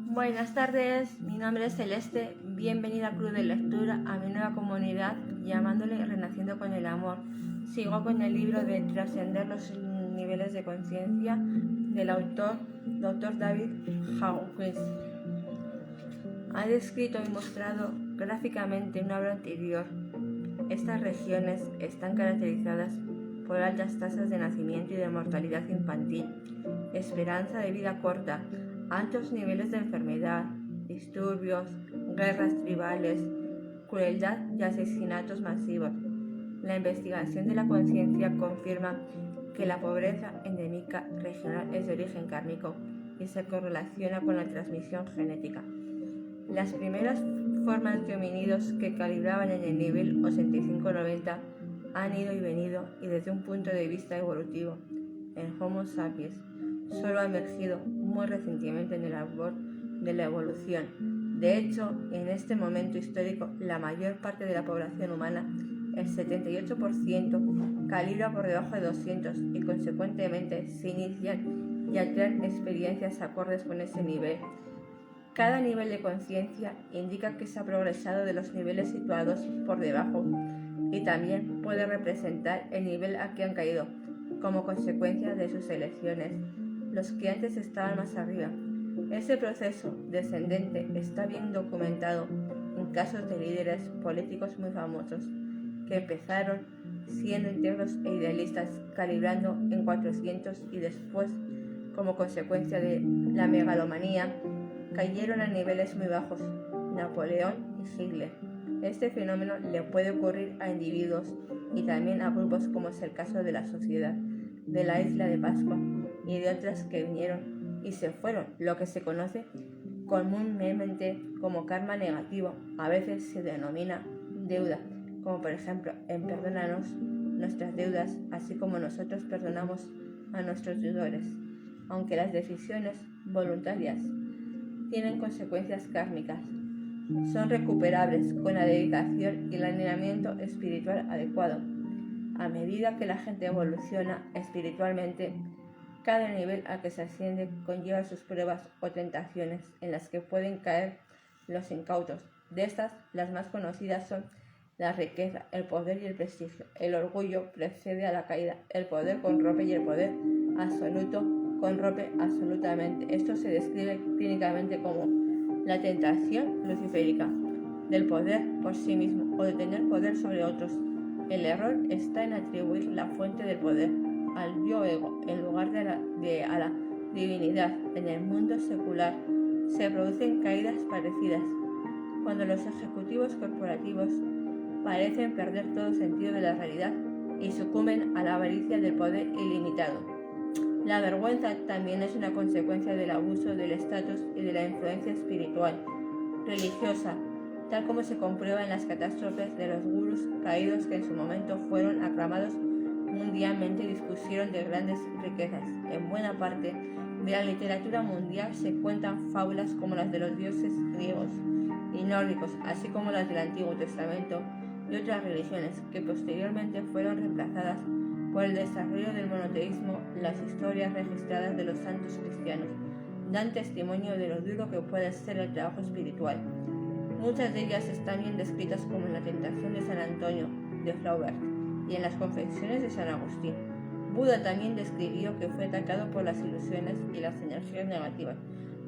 Buenas tardes, mi nombre es Celeste, bienvenida al Club de Lectura, a mi nueva comunidad, llamándole Renaciendo con el Amor. Sigo con el libro de Trascender los niveles de conciencia del autor Dr. David Hawkins. Ha descrito y mostrado gráficamente en una obra anterior. Estas regiones están caracterizadas por altas tasas de nacimiento y de mortalidad infantil, esperanza de vida corta, altos niveles de enfermedad, disturbios, guerras tribales, crueldad y asesinatos masivos. La investigación de la conciencia confirma que la pobreza endémica regional es de origen kármico y se correlaciona con la transmisión genética. Las primeras formas de homínidos que calibraban en el nivel 85-90 han ido y venido, y desde un punto de vista evolutivo, el Homo sapiens solo ha emergido muy recientemente en el árbol de la evolución. De hecho, en este momento histórico, la mayor parte de la población humana, el 78%, calibra por debajo de 200 y consecuentemente se inician y alteran experiencias acordes con ese nivel. Cada nivel de conciencia indica que se ha progresado de los niveles situados por debajo y también puede representar el nivel a que han caído como consecuencia de sus elecciones los que antes estaban más arriba. Ese proceso descendente está bien documentado en casos de líderes políticos muy famosos que empezaron siendo íntegros e idealistas, calibrando en 400 y después, como consecuencia de la megalomanía, cayeron a niveles muy bajos, Napoleón y Hitler. Este fenómeno le puede ocurrir a individuos y también a grupos, como es el caso de la Sociedad de la Isla de Pascua y de otras que vinieron y se fueron, lo que se conoce comúnmente como karma negativo. A veces se denomina deuda, como por ejemplo en perdónanos nuestras deudas, así como nosotros perdonamos a nuestros deudores, aunque las decisiones voluntarias tienen consecuencias kármicas. Son recuperables con la dedicación y el alineamiento espiritual adecuado. A medida que la gente evoluciona espiritualmente, cada nivel al que se asciende conlleva sus pruebas o tentaciones en las que pueden caer los incautos. De estas, las más conocidas son la riqueza, el poder y el prestigio. El orgullo precede a la caída. El poder corrompe y el poder absoluto corrompe absolutamente. Esto se describe clínicamente como la tentación luciférica del poder por sí mismo o de tener poder sobre otros. El error está en atribuir la fuente del poder al yo ego en lugar de a la divinidad. En el mundo secular se producen caídas parecidas cuando los ejecutivos corporativos parecen perder todo sentido de la realidad y sucumben a la avaricia del poder ilimitado. La vergüenza también es una consecuencia del abuso del estatus y de la influencia espiritual, religiosa, tal como se comprueba en las catástrofes de los gurús caídos que en su momento fueron aclamados mundialmente y dispusieron de grandes riquezas. En buena parte de la literatura mundial se cuentan fábulas como las de los dioses griegos y nórdicos, así como las del Antiguo Testamento y otras religiones que posteriormente fueron reemplazadas por el desarrollo del monoteísmo. Las historias registradas de los santos cristianos dan testimonio de lo duro que puede ser el trabajo espiritual. Muchas de ellas están bien descritas, como en la tentación de San Antonio de Flaubert y en las confesiones de San Agustín. Buda también describió que fue atacado por las ilusiones y las energías negativas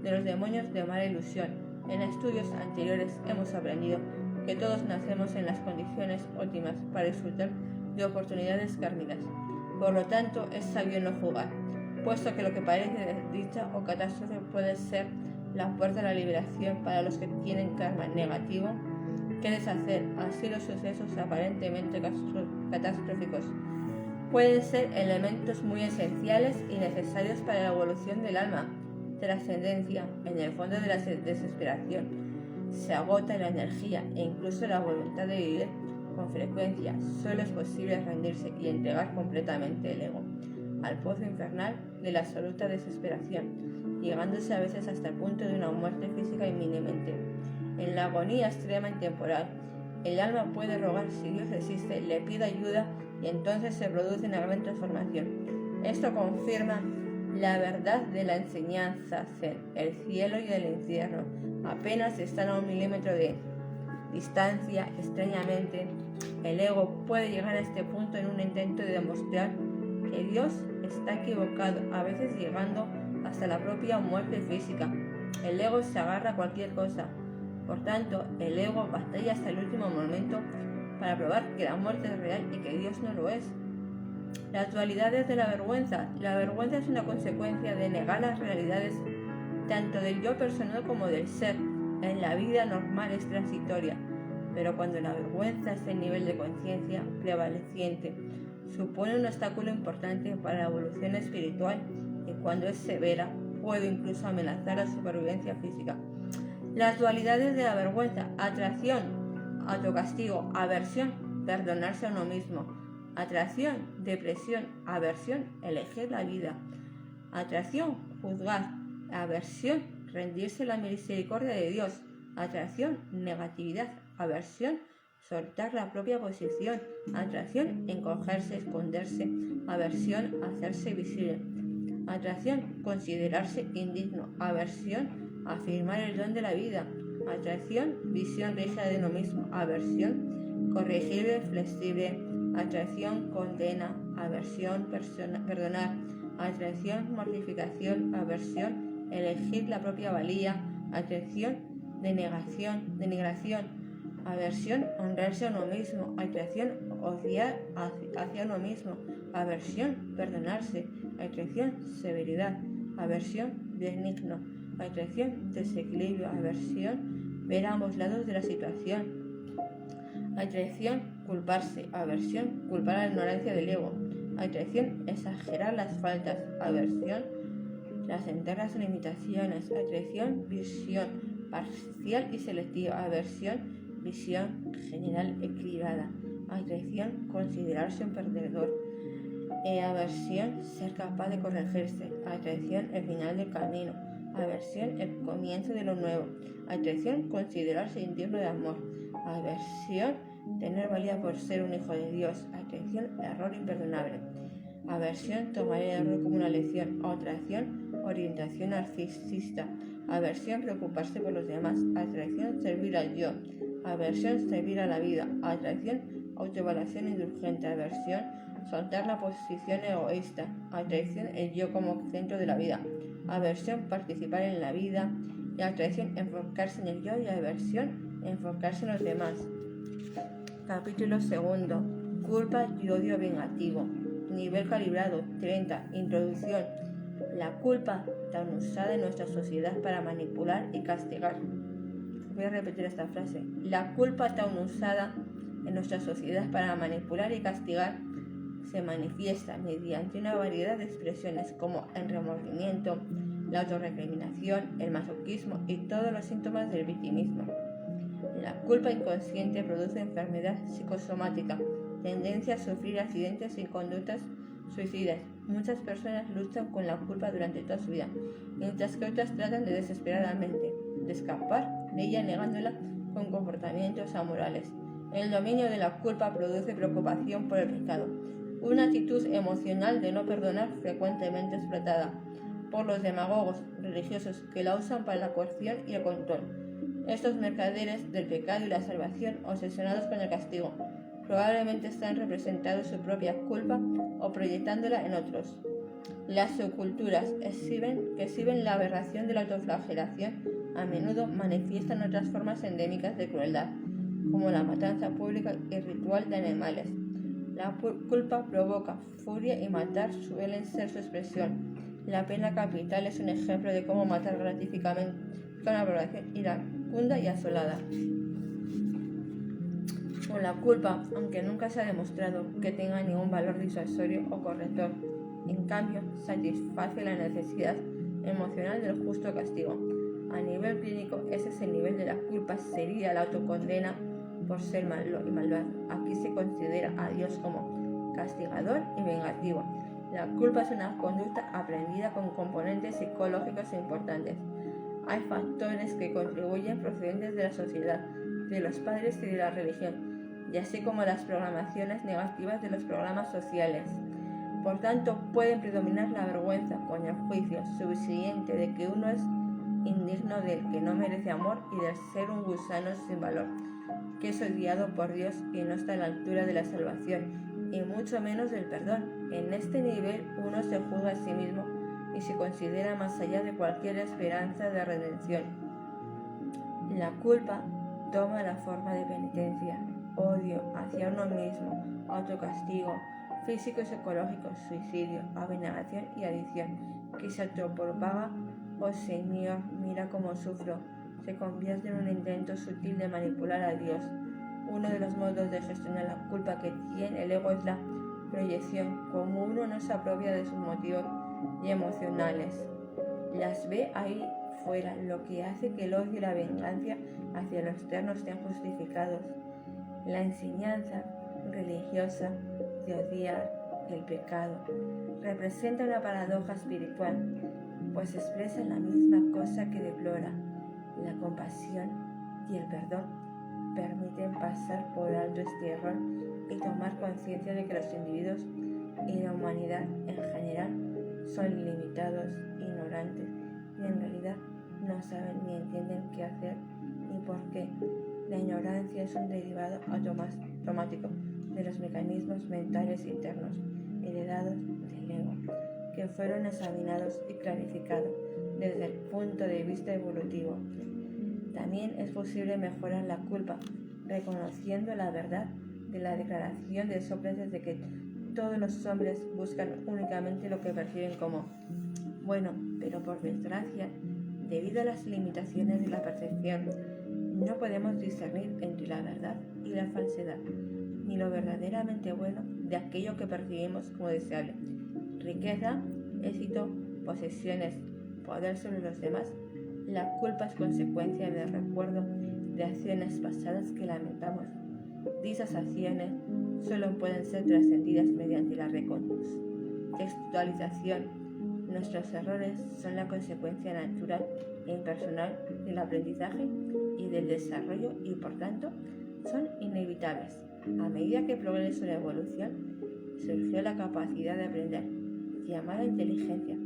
de los demonios de mala ilusión. En estudios anteriores hemos aprendido que todos nacemos en las condiciones óptimas para disfrutar de oportunidades kármicas. Por lo tanto, es sabio no jugar, puesto que lo que parece desdicha o catástrofe puede ser la puerta a la liberación para los que tienen karma negativo que deshacer. Así, los sucesos aparentemente catastróficos pueden ser elementos muy esenciales y necesarios para la evolución del alma. Trascendencia. En el fondo de la desesperación se agota la energía e incluso la voluntad de vivir. Con frecuencia solo es posible rendirse y entregar completamente el ego al pozo infernal de la absoluta desesperación, llegándose a veces hasta el punto de una muerte física inminente. En la agonía extrema y temporal, el alma puede rogar. Si Dios existe, le pide ayuda y entonces se produce una gran transformación. Esto confirma La verdad de la enseñanza zen, el cielo y el infierno, apenas están a 1 milímetro de distancia. Extrañamente, el ego puede llegar a este punto en un intento de demostrar que Dios está equivocado, a veces llegando hasta la propia muerte física. El ego se agarra a cualquier cosa. Por tanto, el ego batalla hasta el último momento para probar que la muerte es real y que Dios no lo es. Las dualidades de la vergüenza. La vergüenza es una consecuencia de negar las realidades tanto del yo personal como del ser. En la vida normal es transitoria, pero cuando la vergüenza es el nivel de conciencia prevaleciente, supone un obstáculo importante para la evolución espiritual y cuando es severa puede incluso amenazar la supervivencia física. Las dualidades de la vergüenza: atracción, autocastigo, aversión, perdonarse a uno mismo, atracción, depresión, aversión, elegir la vida, atracción, juzgar, aversión, rendirse a la misericordia de Dios, atracción, negatividad, aversión, soltar la propia posición, atracción, encogerse, esconderse, aversión, hacerse visible, atracción, considerarse indigno, aversión, afirmar el don de la vida, atracción, visión rígida de uno mismo, aversión, corregible, flexible, atracción, condena, aversión, perdonar, atracción, mortificación, aversión, elegir la propia valía, atracción, denigración, aversión, honrarse a uno mismo, atracción, odiar hacia uno mismo, aversión, perdonarse, atracción, severidad, aversión, benigno, atracción, desequilibrio, aversión, ver a ambos lados de la situación, atracción, culparse, aversión, culpar a la ignorancia del ego, atracción, exagerar las faltas, aversión, trascender las limitaciones, atracción, visión parcial y selectiva, aversión, visión general equilibrada, atracción, considerarse un perdedor, aversión, ser capaz de corregirse, atracción, el final del camino, aversión, el comienzo de lo nuevo, atracción, considerarse indigno de amor, aversión, tener valía por ser un hijo de Dios, atracción, error imperdonable, aversión, tomar el error como una lección, atracción, orientación narcisista, aversión, preocuparse por los demás, atracción, servir al yo, aversión, servir a la vida, atracción, autoevaluación indulgente, aversión, soltar la posición egoísta, atracción, el yo como centro de la vida, aversión, participar en la vida, y atracción, enfocarse en el yo, y aversión, enfocarse en los demás. Capítulo 2. Culpa y odio vengativo. Nivel calibrado 30. Introducción. La culpa tan usada en nuestra sociedad para manipular y castigar. Voy a repetir esta frase. La culpa tan usada en nuestra sociedad para manipular y castigar se manifiesta mediante una variedad de expresiones como el remordimiento, la autorrecriminación, el masoquismo y todos los síntomas del victimismo. La culpa inconsciente produce enfermedad psicosomática, tendencia a sufrir accidentes y conductas suicidas. Muchas personas luchan con la culpa durante toda su vida, mientras que otras tratan desesperadamente de escapar de ella negándola con comportamientos amorales. El dominio de la culpa produce preocupación por el pecado, una actitud emocional de no perdonar frecuentemente explotada por los demagogos religiosos que la usan para la coerción y el control. Estos mercaderes del pecado y la salvación, obsesionados con el castigo, probablemente están representando su propia culpa o proyectándola en otros. Las subculturas que exhiben la aberración de la autoflagelación a menudo manifiestan otras formas endémicas de crueldad, como la matanza pública y ritual de animales. La culpa provoca furia y matar suelen ser su expresión. La pena capital es un ejemplo de cómo matar gratificadamente con una población iracunda y asolada. Con la culpa, aunque nunca se ha demostrado que tenga ningún valor disuasorio o corrector, en cambio, satisface la necesidad emocional del justo castigo. A nivel clínico, ese es el nivel de la culpa, sería la autocondena por ser malo y malvado. Aquí se considera a Dios como castigador y vengativo. La culpa es una conducta aprendida con componentes psicológicos importantes. Hay factores que contribuyen procedentes de la sociedad, de los padres y de la religión, y así como las programaciones negativas de los programas sociales. Por tanto, pueden predominar la vergüenza con el juicio subsiguiente de que uno es indigno, del que no merece amor y de ser un gusano sin valor, que es odiado por Dios y no está a la altura de la salvación, y mucho menos del perdón. En este nivel uno se juzga a sí mismo y se considera más allá de cualquier esperanza de redención. La culpa toma la forma de penitencia, odio hacia uno mismo, autocastigo, físico y psicológico, suicidio, abnegación y adicción, que se autopropaga. Oh Señor, mira cómo sufro. Se convierte en un intento sutil de manipular a Dios. Uno de los modos de gestionar la culpa que tiene el ego es la proyección, como uno no se apropia de sus motivos y emocionales. Las ve ahí fuera, lo que hace que el odio y la venganza hacia lo externo estén justificados. La enseñanza religiosa de odiar el pecado representa una paradoja espiritual, pues expresa la misma cosa que deplora. La compasión y el perdón permiten pasar por alto este error y tomar conciencia de que los individuos y la humanidad en general son limitados, ignorantes y en realidad no saben ni entienden qué hacer ni por qué. La ignorancia es un derivado automático de los mecanismos mentales internos heredados del ego, que fueron examinados y clarificados desde el punto de vista evolutivo. También es posible mejorar la culpa, reconociendo la verdad de la declaración de Sócrates de que todos los hombres buscan únicamente lo que perciben como bueno, pero por desgracia, debido a las limitaciones de la percepción, no podemos discernir entre la verdad y la falsedad, ni lo verdaderamente bueno de aquello que percibimos como deseable. Riqueza, éxito, posesiones, poder sobre los demás. La culpa es consecuencia del recuerdo de acciones pasadas que lamentamos. Dichas acciones solo pueden ser trascendidas mediante la recontextualización. Nuestros errores son la consecuencia natural e impersonal del aprendizaje y del desarrollo y por tanto son inevitables. A medida que progresó la evolución, surgió la capacidad de aprender, llamada inteligencia,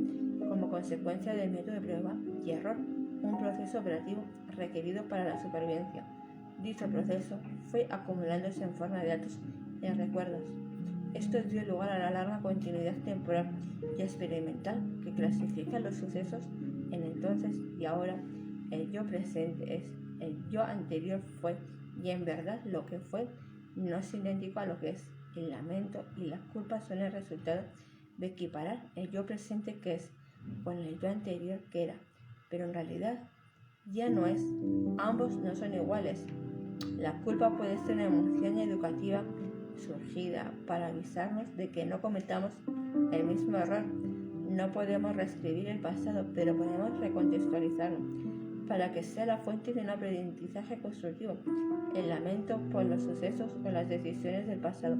como consecuencia del método de prueba y error, un proceso operativo requerido para la supervivencia. Dicho proceso fue acumulándose en forma de datos y recuerdos. Esto dio lugar a la larga continuidad temporal y experimental que clasifica los sucesos en entonces y ahora. El yo presente es el yo anterior fue y en verdad lo que fue no es idéntico a lo que es. El lamento y la culpa son el resultado de equiparar el yo presente que es con el yo anterior que era, pero en realidad ya no es. Ambos no son iguales. La culpa puede ser una emoción educativa surgida para avisarnos de que no cometamos el mismo error. No podemos reescribir el pasado, pero podemos recontextualizarlo para que sea la fuente de un aprendizaje constructivo. El lamento por los sucesos o las decisiones del pasado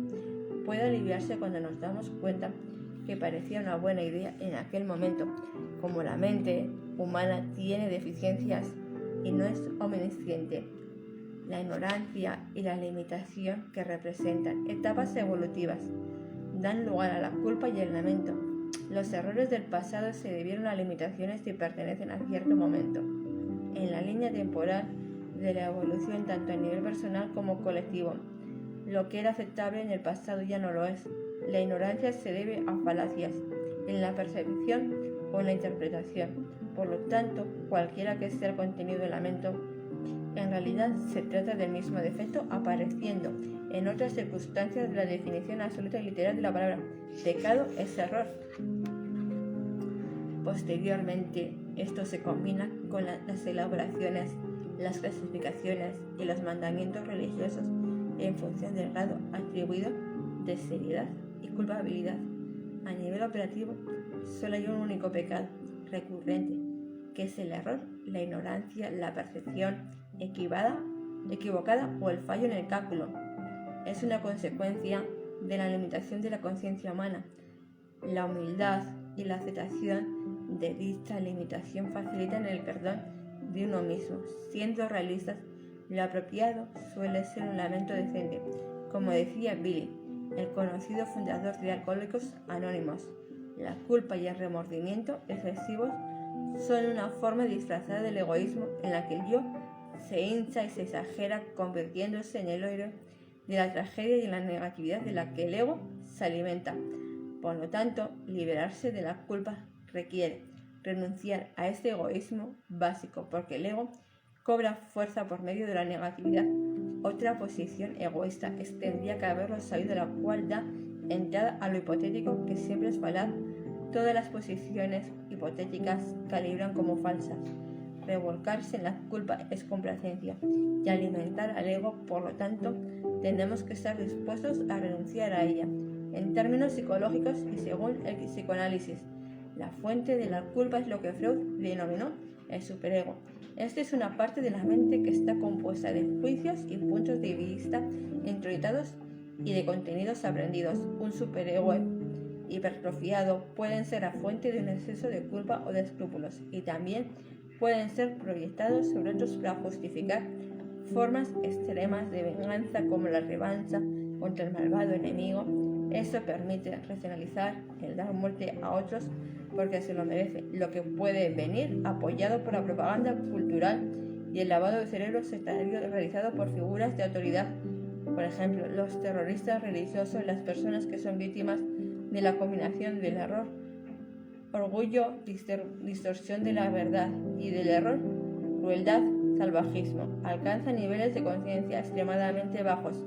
puede aliviarse cuando nos damos cuenta que parecía una buena idea en aquel momento. Como la mente humana tiene deficiencias y no es omnisciente, la ignorancia y la limitación que representan etapas evolutivas dan lugar a la culpa y el lamento. Los errores del pasado se debieron a limitaciones y pertenecen a cierto momento en la línea temporal de la evolución, tanto a nivel personal como colectivo. Lo que era aceptable en el pasado ya no lo es. La ignorancia se debe a falacias en la percepción o en la interpretación. Por lo tanto, cualquiera que sea el contenido del lamento, en realidad se trata del mismo defecto apareciendo en otras circunstancias de la definición absoluta y literal de la palabra. Pecado es error. Posteriormente, esto se combina con las elaboraciones, las clasificaciones y los mandamientos religiosos en función del grado atribuido de seriedad y culpabilidad. A nivel operativo, solo hay un único pecado recurrente, que es el error, la ignorancia, la percepción equivocada o el fallo en el cálculo. Es una consecuencia de la limitación de la conciencia humana. La humildad y la aceptación de dicha limitación facilitan el perdón de uno mismo. Siendo realistas, lo apropiado suele ser un lamento decente. Como decía Billy, el conocido fundador de Alcohólicos Anónimos. La culpa y el remordimiento excesivos son una forma disfrazada del egoísmo en la que el yo se hincha y se exagera, convirtiéndose en el héroe de la tragedia y en la negatividad de la que el ego se alimenta. Por lo tanto, liberarse de la culpa requiere renunciar a este egoísmo básico, porque el ego cobra fuerza por medio de la negatividad. Otra posición egoísta tendría que haberlo sabido, la cual da entrada a lo hipotético, que siempre es falaz. Todas las posiciones hipotéticas calibran como falsas. Revolcarse en la culpa es complacencia y alimentar al ego. Por lo tanto, tenemos que estar dispuestos a renunciar a ella. En términos psicológicos y según el psicoanálisis, la fuente de la culpa es lo que Freud denominó el superego. Esta es una parte de la mente que está compuesta de juicios y puntos de vista introyectados y de contenidos aprendidos. Un superego hipertrofiado pueden ser la fuente de un exceso de culpa o de escrúpulos, y también pueden ser proyectados sobre otros para justificar formas extremas de venganza, como la revancha contra el malvado enemigo. Eso permite racionalizar el dar muerte a otros porque se lo merece, lo que puede venir apoyado por la propaganda cultural y el lavado de cerebro sectario realizado por figuras de autoridad. Por ejemplo, los terroristas religiosos, las personas que son víctimas de la combinación del error, orgullo, distorsión de la verdad y del error, crueldad, salvajismo, alcanzan niveles de conciencia extremadamente bajos.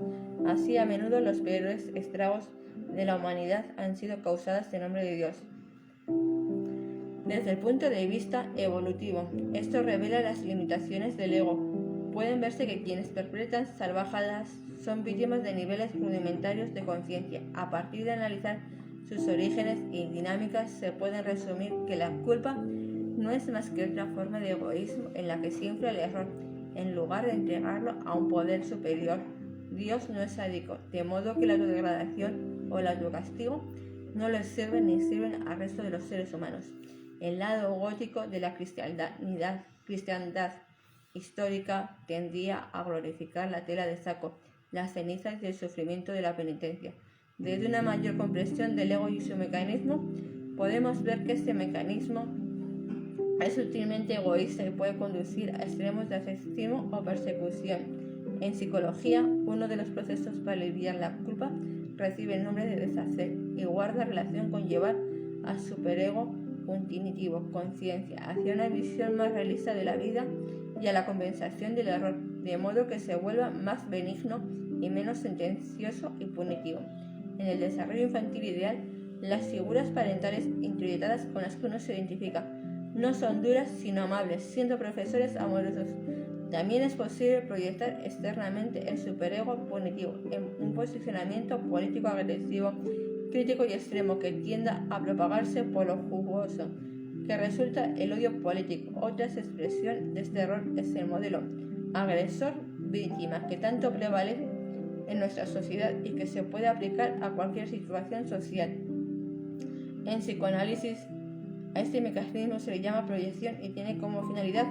Así, a menudo los peores estragos de la humanidad han sido causados en nombre de Dios. Desde el punto de vista evolutivo, esto revela las limitaciones del ego. Pueden verse que quienes perpetran salvajadas son víctimas de niveles rudimentarios de conciencia. A partir de analizar sus orígenes y dinámicas, se puede resumir que la culpa no es más que otra forma de egoísmo en la que se infla el error, en lugar de entregarlo a un poder superior. Dios no es sádico, de modo que la autodegradación o el autocastigo no les sirven ni sirven al resto de los seres humanos. El lado gótico de la cristiandad histórica tendía a glorificar la tela de saco, las cenizas y el sufrimiento de la penitencia. Desde una mayor comprensión del ego y su mecanismo, podemos ver que este mecanismo es sutilmente egoísta y puede conducir a extremos de ascetismo o persecución. En psicología, uno de los procesos para aliviar la culpa recibe el nombre de deshacer y guarda relación con llevar al superego unitivo, conciencia, hacia una visión más realista de la vida y a la compensación del error, de modo que se vuelva más benigno y menos sentencioso y punitivo. En el desarrollo infantil ideal, las figuras parentales introyectadas con las que uno se identifica no son duras sino amables, siendo profesores amorosos. También es posible proyectar externamente el superego punitivo en un posicionamiento político agresivo, crítico y extremo que tienda a propagarse por lo jugoso, que resulta el odio político. Otra expresión de este error es el modelo agresor-víctima, que tanto prevalece en nuestra sociedad y que se puede aplicar a cualquier situación social. En psicoanálisis, a este mecanismo se le llama proyección y tiene como finalidad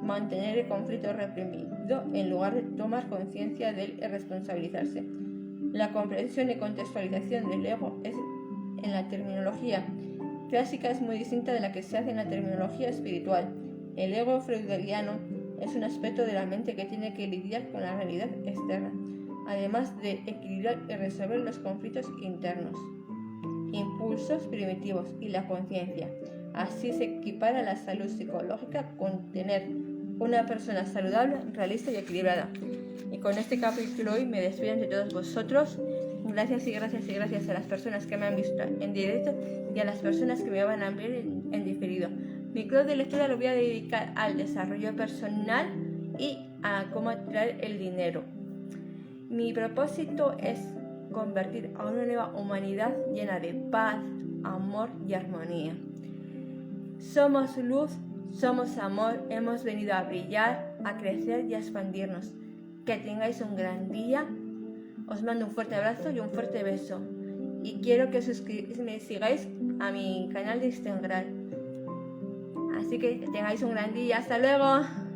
mantener el conflicto reprimido en lugar de tomar conciencia de él y responsabilizarse. La comprensión y contextualización del ego en la terminología clásica es muy distinta de la que se hace en la terminología espiritual. El ego freudiano es un aspecto de la mente que tiene que lidiar con la realidad externa, además de equilibrar y resolver los conflictos internos, impulsos primitivos y la conciencia. Así se equipara la salud psicológica con tener una persona saludable, realista y equilibrada. Y con este capítulo hoy me despido de todos vosotros. Gracias y gracias y gracias a las personas que me han visto en directo y a las personas que me van a ver en diferido. Mi club de lectura lo voy a dedicar al desarrollo personal y a cómo atraer el dinero. Mi propósito es convertir a una nueva humanidad llena de paz, amor y armonía. Somos luz, somos amor, hemos venido a brillar, a crecer y a expandirnos. Que tengáis un gran día. Os mando un fuerte abrazo y un fuerte beso. Y quiero que me sigáis a mi canal de Instagram. Así que tengáis un gran día. ¡Hasta luego!